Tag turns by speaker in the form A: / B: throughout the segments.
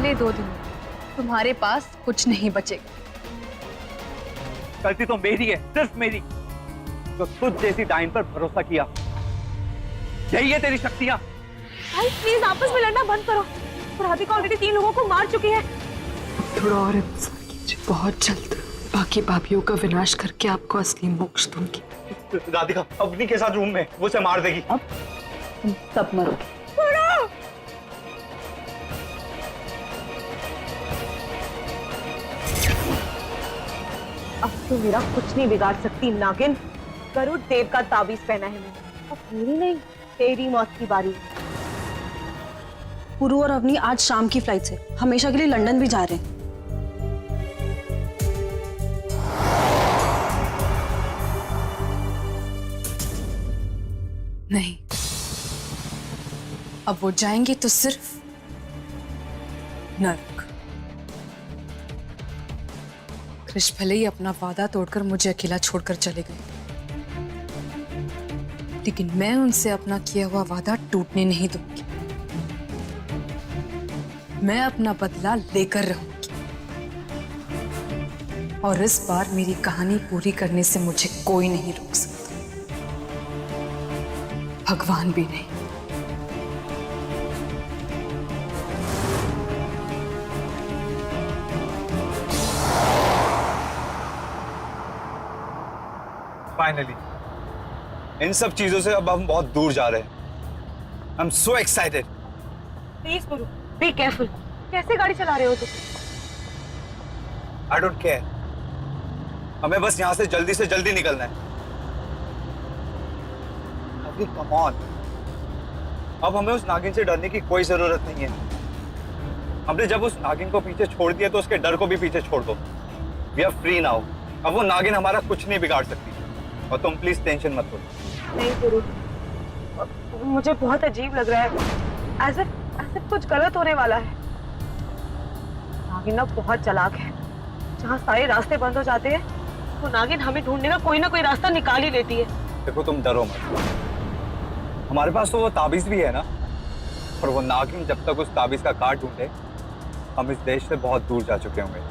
A: अगले 2 दिनों तुम्हारे पास कुछ नहीं बचेगा।
B: गलती तो मेरी है, सिर्फ मेरी, तो तुझ जैसी डाइन पर भरोसा किया। यही है तेरी शक्तियां।
C: भाई प्लीज आपस में लड़ना बंद करो। राधिका ऑलरेडी 3 लोगों को मार चुकी है।
D: थोड़ा और इंतजार कीजिए, बहुत जल्द बाकी पापियों का विनाश करके आपको असली मोक्ष दूंगी।
B: राधिका अपनी के साथ रूम में, वो उसे मार देगी।
A: अब तुम सब मरोगे।
C: अब तो मेरा कुछ नहीं बिगाड़ सकती नागिन। गरुड़ देव का ताबीज पहना है मैंने। अब मेरी नहीं, तेरी मौत की बारी।
E: पुरु और अवनी आज शाम की फ्लाइट से हमेशा के लिए लंदन भी जा रहे हैं।
D: नहीं, अब वो जाएंगे तो सिर्फ नरक। कृष भले ही अपना वादा तोड़कर मुझे अकेला छोड़कर चले गए, लेकिन मैं उनसे अपना किया हुआ वादा टूटने नहीं दूंगी। मैं अपना बदला लेकर रहूंगी, और इस बार मेरी कहानी पूरी करने से मुझे कोई नहीं रोक सकता, भगवान भी नहीं।
B: फाइनली इन सब चीजों से अब हम बहुत दूर जा रहे हैं। I am so excited.
C: Please Guru, be careful. कैसे गाड़ी चला रहे हो तुम?
B: आई डोंट केयर, हमें बस यहां से जल्दी निकलना है। अभी कम ऑन, अब हमें उस नागिन से डरने की कोई जरूरत नहीं है। हमने जब उस नागिन को पीछे छोड़ दिया तो उसके डर को भी पीछे छोड़ दो। We are free now. अब वो नागिन हमारा कुछ नहीं बिगाड़ सकती, और तुम प्लीज टेंशन मत लो।
C: नहीं गुरु, मुझे बहुत अजीब लग रहा है। ऐसे कुछ गलत होने वाला है। नागिन ना बहुत चालाक है। जहाँ सारे रास्ते बंद हो जाते हैं, तो नागिन हमें ढूंढने का कोई ना कोई रास्ता निकाल ही लेती है।
B: देखो तुम डरो मत, हमारे पास तो वो ताबीज भी है ना, और वो नागिन जब तक उस ताबीज का काट ढूंढे, हम इस देश से बहुत दूर जा चुके होंगे।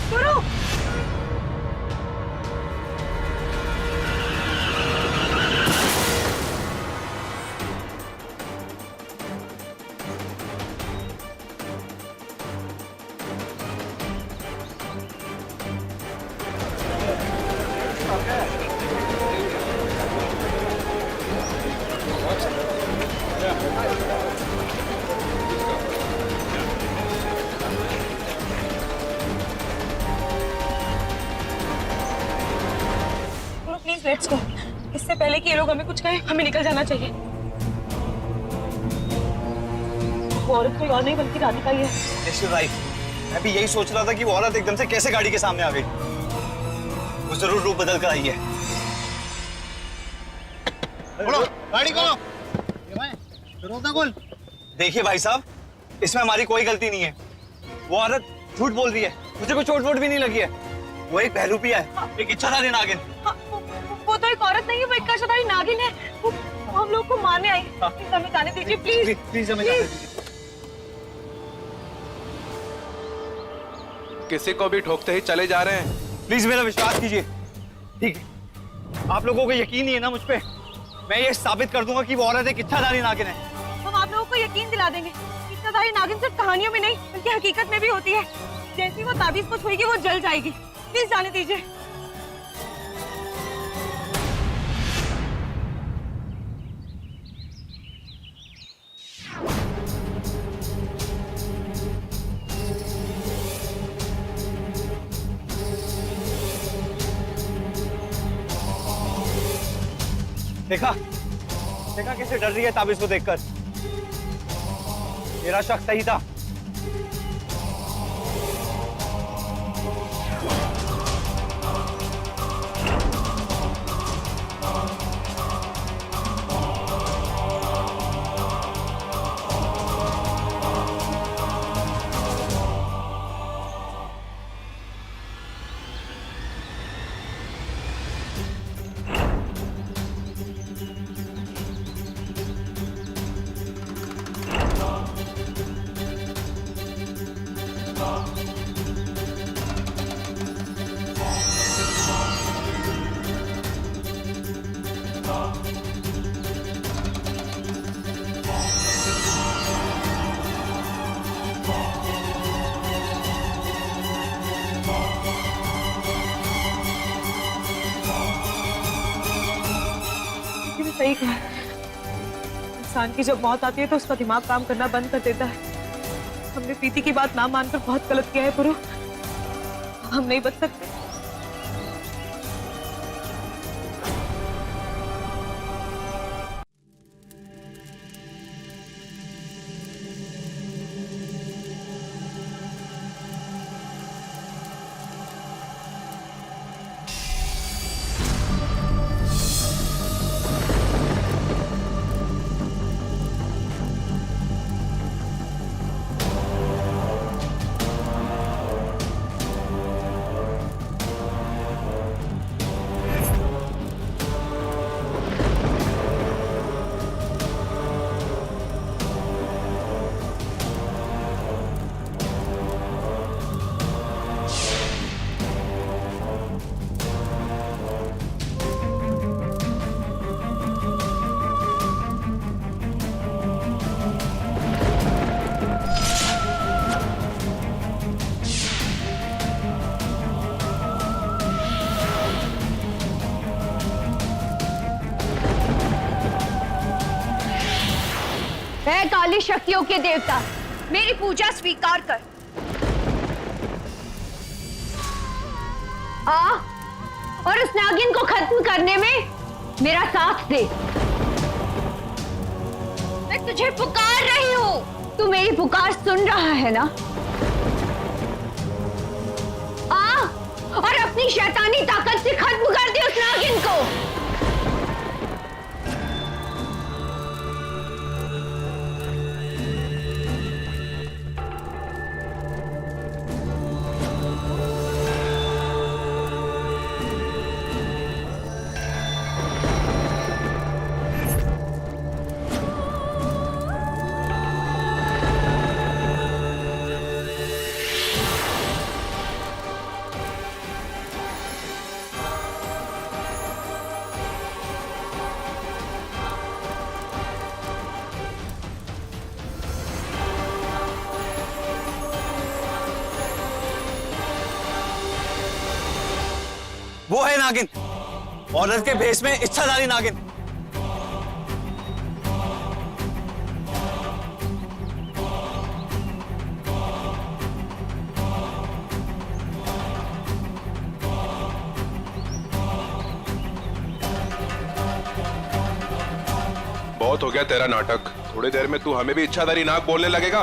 C: गुरु! Please let's go. इससे पहले कि ये लोग हमें कुछ कहें, हमें निकल जाना चाहिए। वो औरत कोई और नहीं बल्कि राधिका ही है।
B: राइट, मैं भी यही सोच रहा था कि वो औरत एकदम से कैसे गाड़ी के सामने आ गई। वो जरूर रूप बदल कर आई है।
F: गाड़ी खोलो। खोल।
B: देखिए भाई साहब, इसमें हमारी कोई गलती नहीं है। वो औरत झूठ बोल रही है, मुझे कोई चोट वोट भी नहीं लगी है। वो एक बहरूपिया है, एक इच्छाधारी नागिन।
C: वो तो एक औरत नहीं है, वो एक इच्छाधारी नागिन है। वो हम लोग को मारने आई। प्लीज हमें जाने दीजिए, प्लीज।
B: प्लीज हमें जाने दीजिए।
G: किसी को भी ठोकते ही चले जा रहे हैं।
B: प्लीज मेरा विश्वास कीजिए। ठीक है, आप लोगों को यकीन नहीं है ना मुझ पे? मैं ये साबित कर दूंगा कि वो औरत एक इच्छाधारी नागिन है।
C: हम आप लोगों को यकीन दिला देंगे। इच्छाधारी नागिन सिर्फ कहानियों में नहीं बल्कि हकीकत में भी होती है। जैसी वो ताबीज को छुएगी वो जल जाएगी। प्लीज जाने दीजिए।
B: देखा कैसे डर रही है ताबीज को देखकर। मेरा शक सही था।
C: ठीक है। इंसान की जब मौत आती है तो उसका दिमाग काम करना बंद कर देता है। हमने प्रीति की बात ना मानकर बहुत गलत किया है पुरु। हम नहीं बच सकते।
A: है काली शक्तियों के देवता, मेरी पूजा स्वीकार कर। आ और उस नागिन को खत्म करने में मेरा साथ दे। मैं तुझे पुकार रही हूँ, तू मेरी पुकार सुन रहा है ना? आ और अपनी शैतानी ताकत से खत्म कर दे उस नागिन को।
B: वो है नागिन, औरत के भेष में इच्छाधारी नागिन।
G: बहुत हो गया तेरा नाटक। थोड़ी देर में तू हमें भी इच्छाधारी नाग बोलने लगेगा।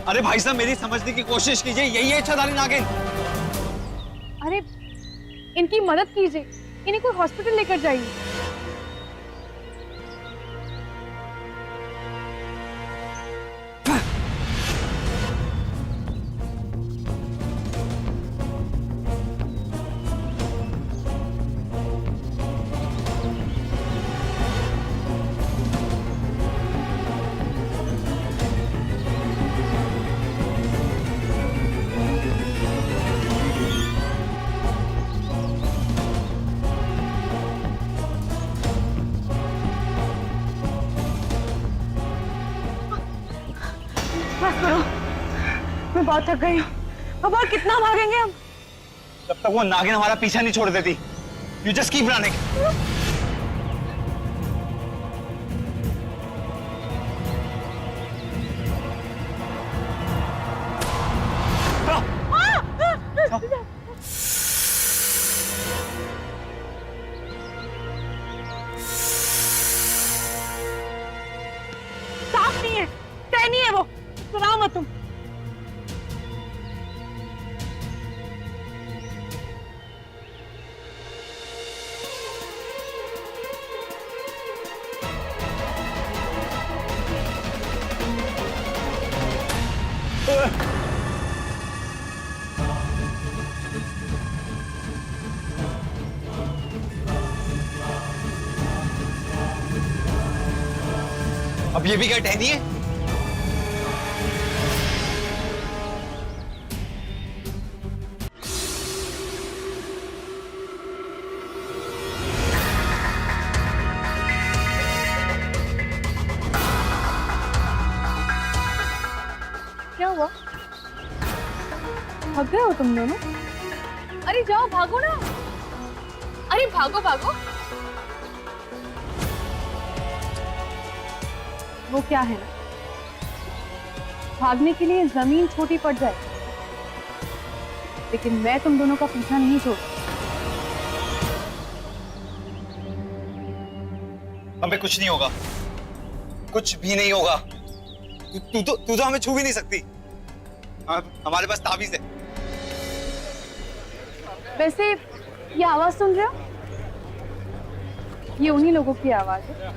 B: अरे भाई साहब, मेरी समझने की कोशिश कीजिए, यही है इच्छाधारी नागिन।
C: अरे इनकी मदद कीजिए, इन्हें कोई हॉस्पिटल लेकर जाइए। बस करो, मैं बहुत थक गई हूँ। अब और कितना भागेंगे हम?
B: जब तक वो नागिन हमारा पीछा नहीं छोड़ देती। You just keep running.
C: साफ नहीं है, तय नहीं है वो। सुनाओ मत तुम।
B: अब ये भी क्या टहनी है?
C: क्या हुआ? भाग गए हो तुम दोनों? अरे जाओ, भागो ना। अरे भागो भागो। वो क्या है ना, भागने के लिए जमीन छोटी पड़ जाए, लेकिन मैं तुम दोनों का पीछा नहीं छोड़।
B: हमें कुछ नहीं होगा, कुछ भी नहीं होगा। तू तो हमें छू भी नहीं सकती। हमारे पास ताबीज है।
C: वैसे ये आवाज सुन रहे हो? ये उन्हीं लोगों की आवाज है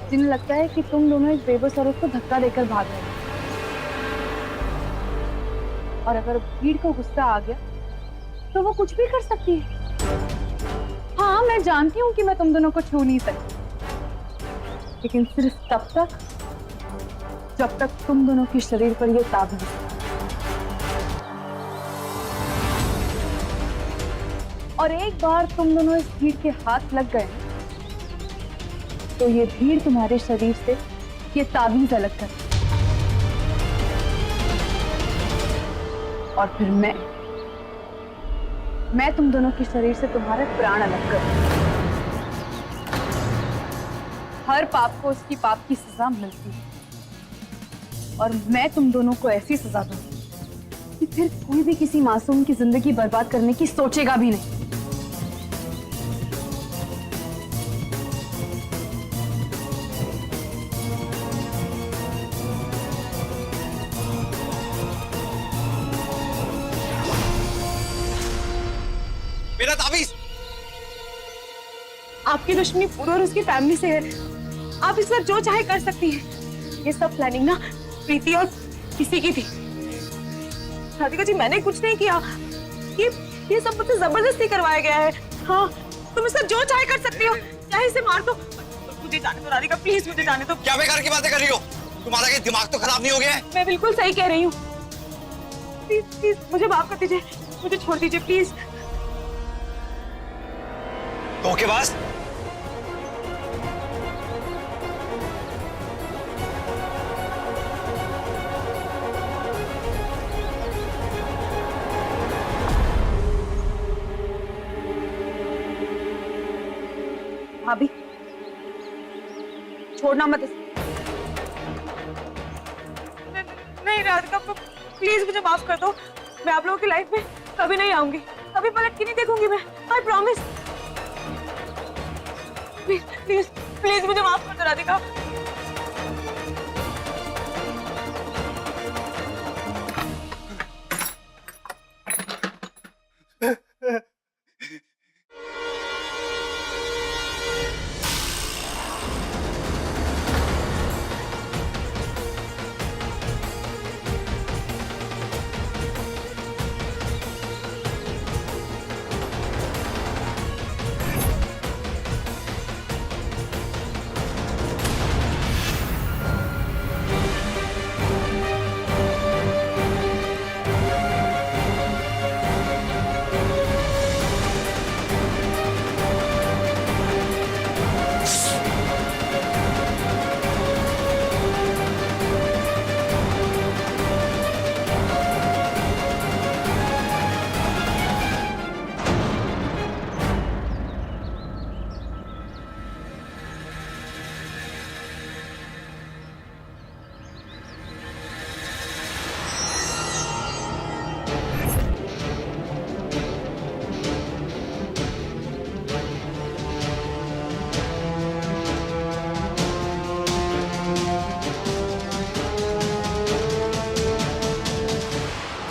C: जिन्हें लगता है कि तुम दोनों एक बेबस औरत को धक्का देकर भाग रहे हो। और अगर भीड़ को गुस्सा आ गया तो वो कुछ भी कर सकती है। हाँ, मैं जानती हूँ कि मैं तुम दोनों को छू नहीं सकती, लेकिन सिर्फ तब तक जब तक तुम दोनों के शरीर पर यह ताबीज है। और एक बार तुम दोनों इस भीड़ के हाथ लग गए तो ये भीड़ तुम्हारे शरीर से ये ताबीज अलग कर, और फिर मैं तुम दोनों के शरीर से तुम्हारे प्राण अलग कर। हर पाप को उसकी पाप की सजा मिलती है, और मैं तुम दोनों को ऐसी सजा दूंगी कि फिर कोई भी किसी मासूम की जिंदगी बर्बाद करने की सोचेगा भी नहीं।
B: मेरा ताबीज।
C: आपकी दुश्मनी पूरी और उसकी फैमिली से है। आप इस वक्त जो चाहे कर सकती हैं। ये सब प्लानिंग ना प्रीति और किसी की थी। राधिका जी, मैंने कुछ नहीं किया। ये सब मुझसे जबरदस्ती करवाया गया है। हाँ, तुम इसका जो चाहे कर सकती हो, चाहे इसे मार दो। मुझे जाने दो राधिका, प्लीज मुझे जाने दो।
B: क्या बेकार की बातें कर रही हो? तुम्हारा क्या दिमाग तो खराब नहीं हो गया है?
C: मैं बिल्कुल सही कह रही हूँ। प्लीज प्लीज मुझे माफ कर दीजिए, मुझे छोड़ दीजिए प्लीज।
B: धोखेबाज।
C: भाभी, छोड़ना मत इसे। नहीं राधिका, प्लीज मुझे माफ कर दो। मैं आप लोगों की लाइफ में कभी नहीं आऊंगी, कभी पलट के नहीं देखूंगी मैं। I promise. Please please please मुझे माफ कर दो राधिका।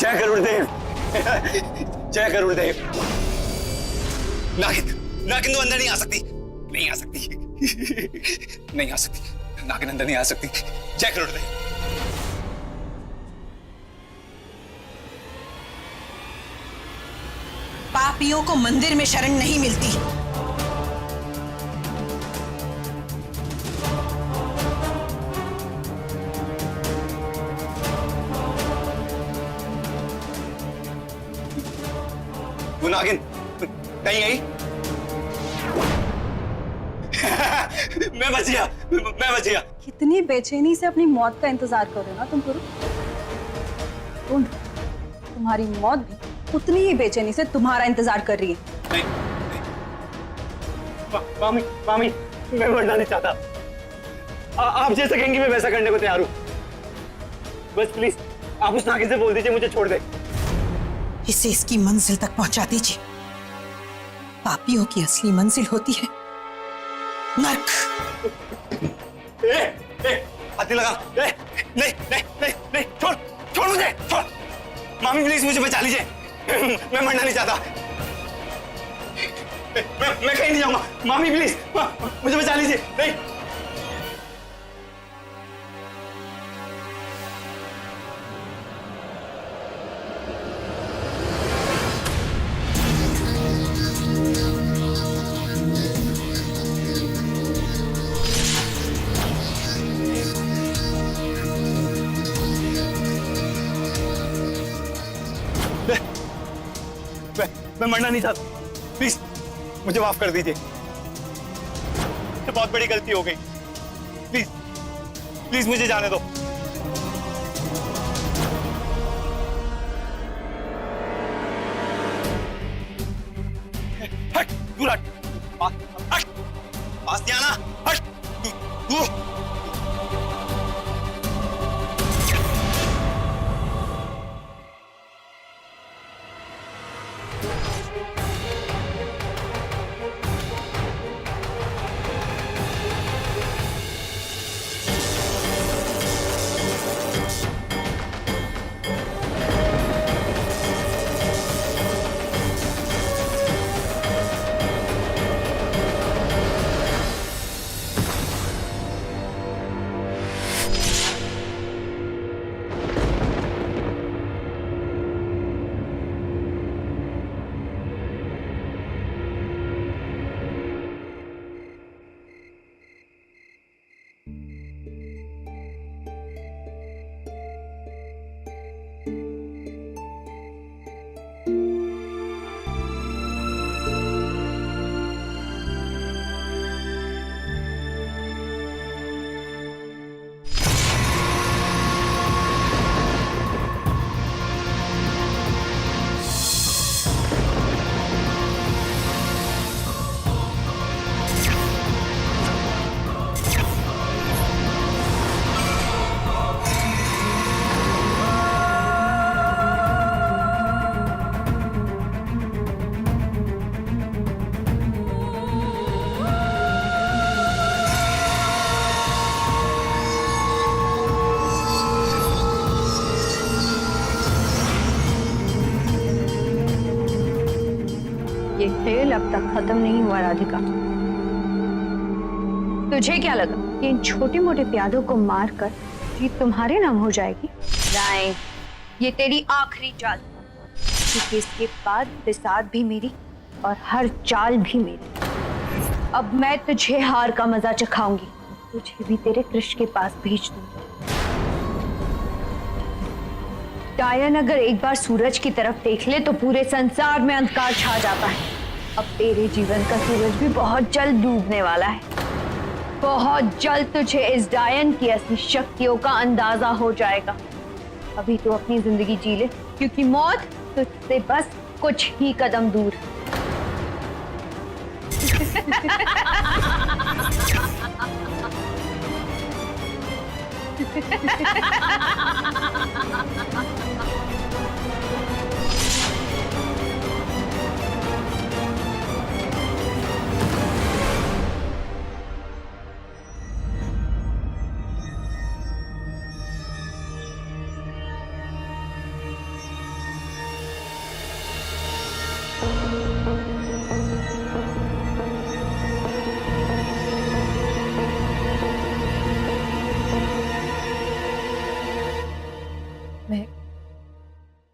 B: जय गरुड़देव। जय गरुड़देव। नागिन, नागिन तो अंदर नहीं आ सकती, नहीं आ सकती, नहीं आ सकती। नागिन अंदर नहीं आ सकती। जय गरुड़देव।
E: पापियों को मंदिर में शरण नहीं मिलती।
B: वो नागिन कहीं गई? मैं बच गया, मैं बच गया।
E: कितनी बेचैनी से अपनी मौत का इंतजार कर रहे हो ना तुम पुरु? तुम्हारी मौत भी उतनी ही बेचैनी से तुम्हारा इंतजार कर रही है।
B: नहीं, नहीं। मामी, मामी, मैं मरना नहीं चाहता। आप जैसे कहेंगी मैं वैसा करने को तैयार हूँ। बस प्लीज आप उस नागिन से बोल दीजिए मुझे छोड़ दे।
H: इसे इसकी मंजिल तक पहुंचा दीजिए। पापियों की असली मंजिल होती है नर्क।
B: हाथी लगा। नहीं नहीं नहीं नहीं, छोड़ छोड़ मुझे, छोड़। मामी प्लीज मुझे बचा लीजिए, मैं मरना नहीं चाहता। मैं कहीं नहीं जाऊंगा, मामी प्लीज मुझे बचा लीजिए। नहीं मैं मरना नहीं चाहता, प्लीज मुझे माफ कर दीजिए। ये बहुत बड़ी गलती हो गई, प्लीज प्लीज मुझे जाने दो। हट, दूर हट, हट, पास नहीं आना, हट, दूर।
A: ये खेल अब तक खत्म नहीं हुआ राधिका। तुझे क्या लगा कि इन छोटे मोटे प्यादों को मारकर जीत तुम्हारे नाम हो जाएगी? नहीं, ये तेरी आखिरी चाल, क्योंकि इसके बाद बिसात भी मेरी और हर चाल भी मेरी। अब मैं तुझे हार का मजा चखाऊंगी, तुझे भी तेरे कृष्ण के पास भेज दूंगी। डायन अगर एक बार सूरज की तरफ देख ले तो पूरे संसार में अंधकार छा जाता है। अब तेरे जीवन का सूरज भी बहुत जल्द डूबने वाला है। बहुत जल्द तुझे इस डायन की असली शक्तियों का अंदाजा हो जाएगा। अभी तो अपनी जिंदगी जी ले, क्योंकि मौत तुझसे बस कुछ ही कदम दूर है।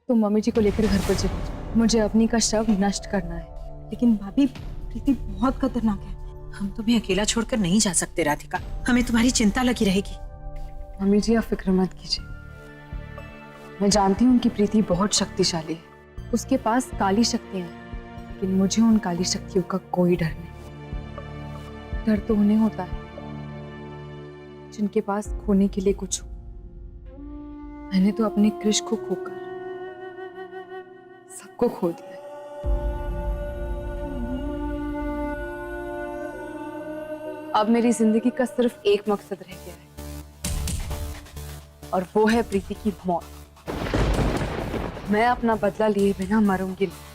D: तुम मम्मी जी को लेकर घर पर चलो, मुझे अपनी का शव नष्ट करना है।
H: लेकिन भाभी, प्रीति बहुत खतरनाक है। हम तुम्हें अकेला छोड़कर नहीं जा सकते राधिका, हमें तुम्हारी चिंता लगी रहेगी।
D: मम्मी जी आप फिक्र मत कीजिए, मैं जानती हूँ कि प्रीति बहुत शक्तिशाली है, उसके पास काली शक्तियां हैं, लेकिन मुझे उन काली शक्तियों का कोई डर नहीं। डर तो उन्हें होता है जिनके पास खोने के लिए कुछ हो। मैंने तो अपने कृष्ण को खोकर सबको खो दिया है। अब मेरी जिंदगी का सिर्फ एक मकसद रह गया है, और वो है प्रीति की मौत। मैं अपना बदला लिए बिना मरूंगी नहीं।